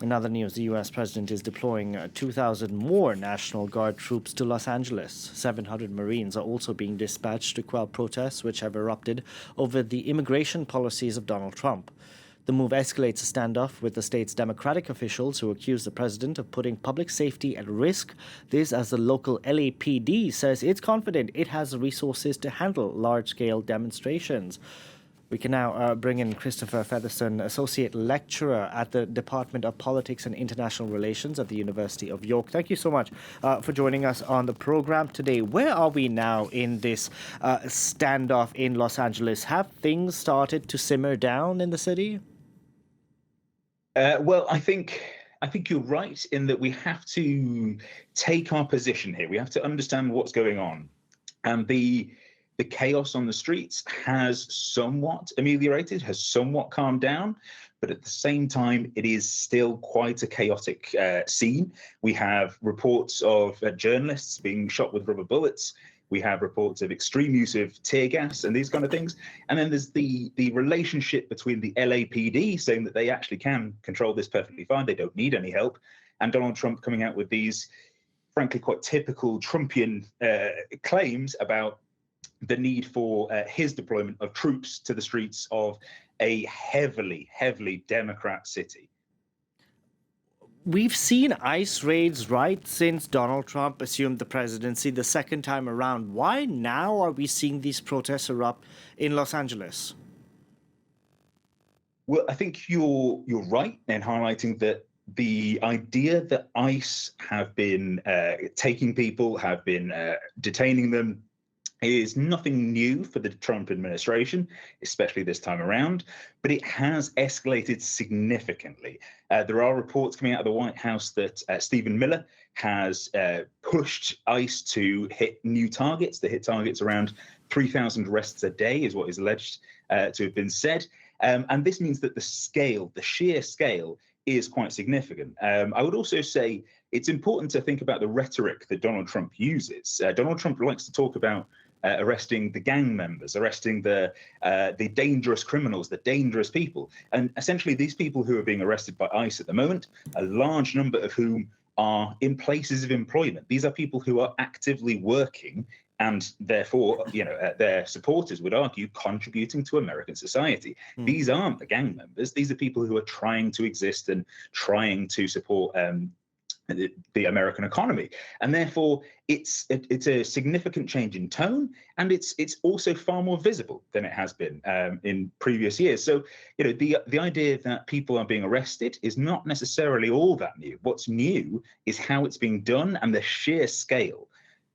In other news, the U.S. president is deploying 2,000 more National Guard troops to Los Angeles. 700 Marines are also being dispatched to quell protests which have erupted over the immigration policies of Donald Trump. The move escalates a standoff with the state's Democratic officials who accuse the president of putting public safety at risk. This as the local LAPD says it's confident it has the resources to handle large-scale demonstrations. We can now bring in Christopher Featherstone, Associate Lecturer at the Department of Politics and International Relations at the University of York. Thank you so much for joining us on the program today. Where are we now in this standoff in Los Angeles? Have things started to simmer down in the city? Well, I think you're right in that we have to take our position here. We have to understand what's going on. And the chaos on the streets has somewhat ameliorated, has somewhat calmed down, but at the same time, it is still quite a chaotic scene. We have reports of journalists being shot with rubber bullets. We have reports of extreme use of tear gas and these kind of things. And then there's the relationship between the LAPD saying that they actually can control this perfectly fine. They don't need any help. And Donald Trump coming out with these, frankly, quite typical Trumpian claims about the need for his deployment of troops to the streets of a heavily, heavily Democrat city. We've seen ICE raids right since Donald Trump assumed the presidency the second time around. Why now are we seeing these protests erupt in Los Angeles? Well, I think you're right in highlighting that the idea that ICE have been taking people, have been detaining them, is nothing new for the Trump administration, especially this time around, but it has escalated significantly. There are reports coming out of the White House that Stephen Miller has pushed ICE to hit new targets, to hit targets around 3,000 arrests a day is what is alleged to have been said. And this means that the sheer scale is quite significant. I would also say it's important to think about the rhetoric that Donald Trump uses. Donald Trump likes to talk about arresting the gang members, arresting the dangerous criminals, the dangerous people. And essentially, these people who are being arrested by ICE at the moment, a large number of whom are in places of employment. These are people who are actively working and therefore, their supporters would argue, contributing to American society. These aren't the gang members. These are people who are trying to exist and trying to support the American economy, and therefore it's a significant change in tone, and it's also far more visible than it has been in previous years. So the idea that people are being arrested is not necessarily all that new. What's new is how it's being done and the sheer scale.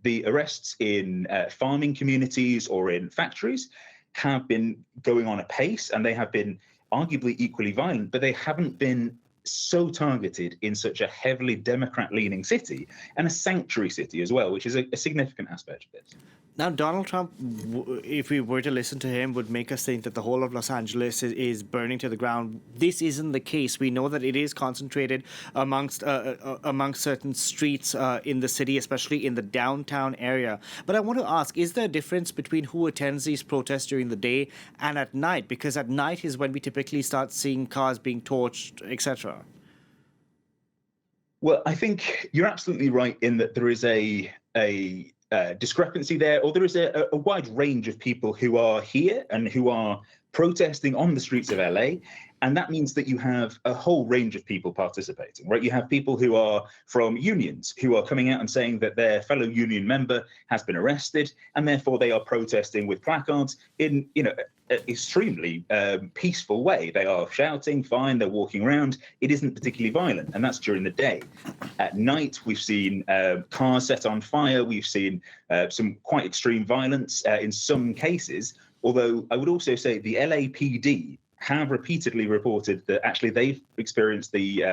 The arrests in farming communities or in factories have been going on apace, and they have been arguably equally violent, but they haven't been so targeted in such a heavily Democrat-leaning city, and a sanctuary city as well, which is a significant aspect of this. Now, Donald Trump, if we were to listen to him, would make us think that the whole of Los Angeles is burning to the ground. This isn't the case. We know that it is concentrated amongst certain streets in the city, especially in the downtown area. But I want to ask, is there a difference between who attends these protests during the day and at night? Because at night is when we typically start seeing cars being torched, etc. Well, I think you're absolutely right in that there is a discrepancy there, or there is a wide range of people who are here and who are protesting on the streets of LA. And that means that you have a whole range of people participating, right? You have people who are from unions who are coming out and saying that their fellow union member has been arrested, and therefore they are protesting with placards in, an extremely peaceful way. They are shouting, fine, they're walking around. It isn't particularly violent, and that's during the day. At night, we've seen cars set on fire. We've seen some quite extreme violence in some cases, although I would also say the LAPD have repeatedly reported that actually they've experienced the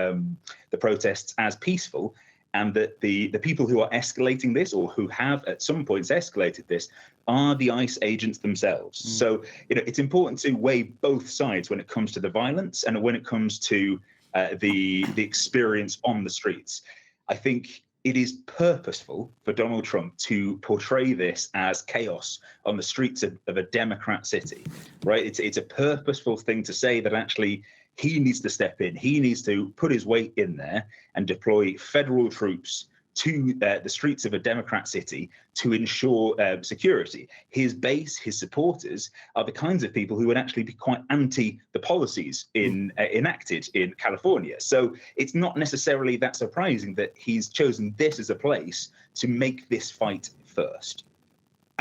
protests as peaceful, and that the people who are escalating this, or who have at some points escalated this, are the ICE agents themselves. So it's important to weigh both sides when it comes to the violence and when it comes to the experience on the streets. I think it is purposeful for Donald Trump to portray this as chaos on the streets of a Democrat city, right? It's a purposeful thing to say that actually he needs to step in. He needs to put his weight in there and deploy federal troops to the streets of a Democrat city to ensure security. His base, his supporters, are the kinds of people who would actually be quite anti the policies enacted in California. So it's not necessarily that surprising that he's chosen this as a place to make this fight first.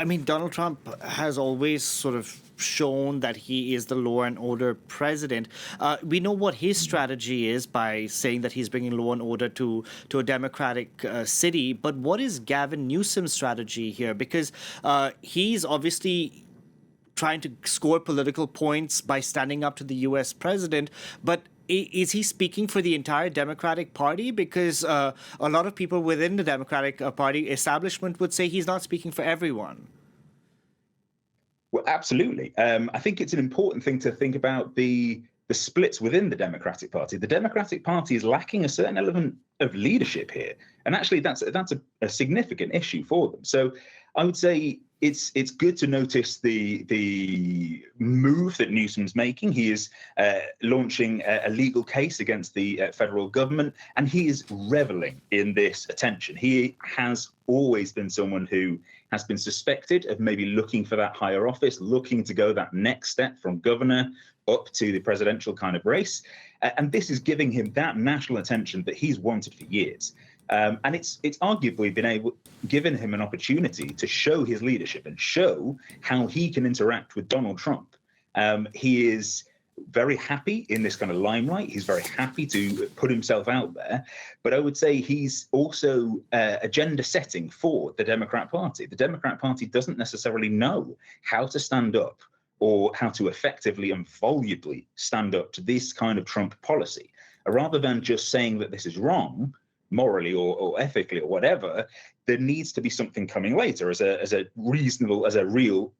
I mean, Donald Trump has always sort of shown that he is the law and order president. We know what his strategy is by saying that he's bringing law and order to a Democratic city. But what is Gavin Newsom's strategy here? Because he's obviously trying to score political points by standing up to the U.S. president. But is he speaking for the entire Democratic Party? Because a lot of people within the Democratic Party establishment would say he's not speaking for everyone. Well, absolutely. I think it's an important thing to think about the splits within the Democratic Party. The Democratic Party is lacking a certain element of leadership here, and actually that's a significant issue for them. So I would say it's good to notice the move that Newsom's making. He is launching a legal case against the federal government, and he is reveling in this attention. He has always been someone who has been suspected of maybe looking for that higher office, looking to go that next step from governor up to the presidential kind of race. And this is giving him that national attention that he's wanted for years. And it's arguably given him an opportunity to show his leadership and show how he can interact with Donald Trump. He is very happy in this kind of limelight. He's very happy to put himself out there. But I would say he's also agenda setting for the Democrat Party. The Democrat Party doesn't necessarily know how to stand up or how to effectively and volubly stand up to this kind of Trump policy. Rather than just saying that this is wrong, morally or ethically or whatever, there needs to be something coming later as a real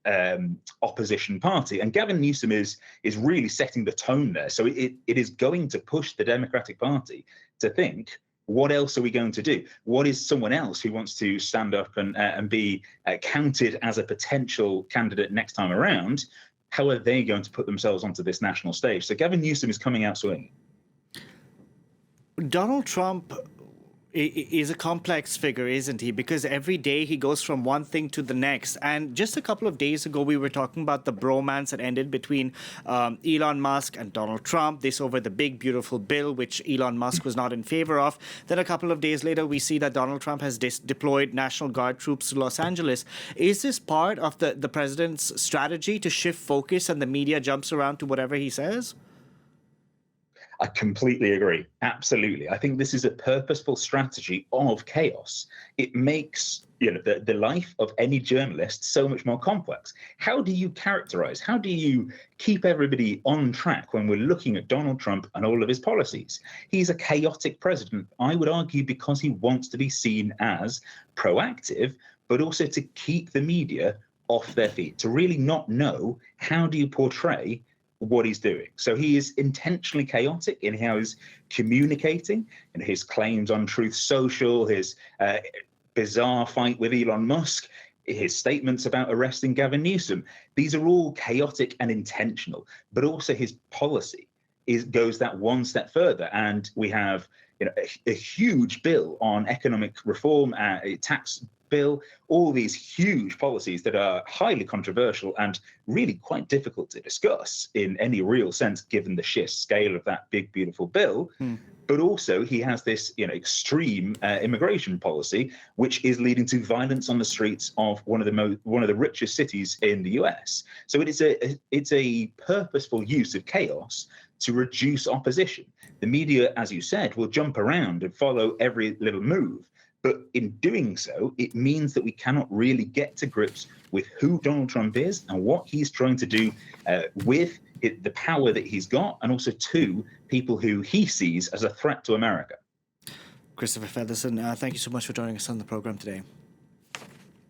opposition party. And Gavin Newsom is really setting the tone there. So it is going to push the Democratic Party to think, what else are we going to do? What is someone else who wants to stand up and be counted as a potential candidate next time around? How are they going to put themselves onto this national stage? So Gavin Newsom is coming out swinging. Donald Trump is a complex figure, isn't he? Because every day he goes from one thing to the next. And just a couple of days ago, we were talking about the bromance that ended between Elon Musk and Donald Trump, this over the big, beautiful bill, which Elon Musk was not in favor of. Then a couple of days later, we see that Donald Trump has deployed National Guard troops to Los Angeles. Is this part of the president's strategy to shift focus and the media jumps around to whatever he says? I completely agree. Absolutely. I think this is a purposeful strategy of chaos. It makes the life of any journalist so much more complex. How do you characterize, how do you keep everybody on track when we're looking at Donald Trump and all of his policies? He's a chaotic president, I would argue, because he wants to be seen as proactive, but also to keep the media off their feet, to really not know how do you portray what he's doing. So he is intentionally chaotic in how he's communicating and his claims on Truth Social, his bizarre fight with Elon Musk, his statements about arresting Gavin Newsom. These are all chaotic and intentional, but also his policy goes that one step further. And we have a huge bill on economic reform, a tax bill, all these huge policies that are highly controversial and really quite difficult to discuss in any real sense, given the sheer scale of that big, beautiful bill. But also he has this extreme immigration policy, which is leading to violence on the streets of one of the richest cities in the US. So it's a purposeful use of chaos to reduce opposition. The media, as you said, will jump around and follow every little move. But in doing so, it means that we cannot really get to grips with who Donald Trump is and what he's trying to do with the power that he's got, and also to people who he sees as a threat to America. Christopher Featherstone, thank you so much for joining us on the program today.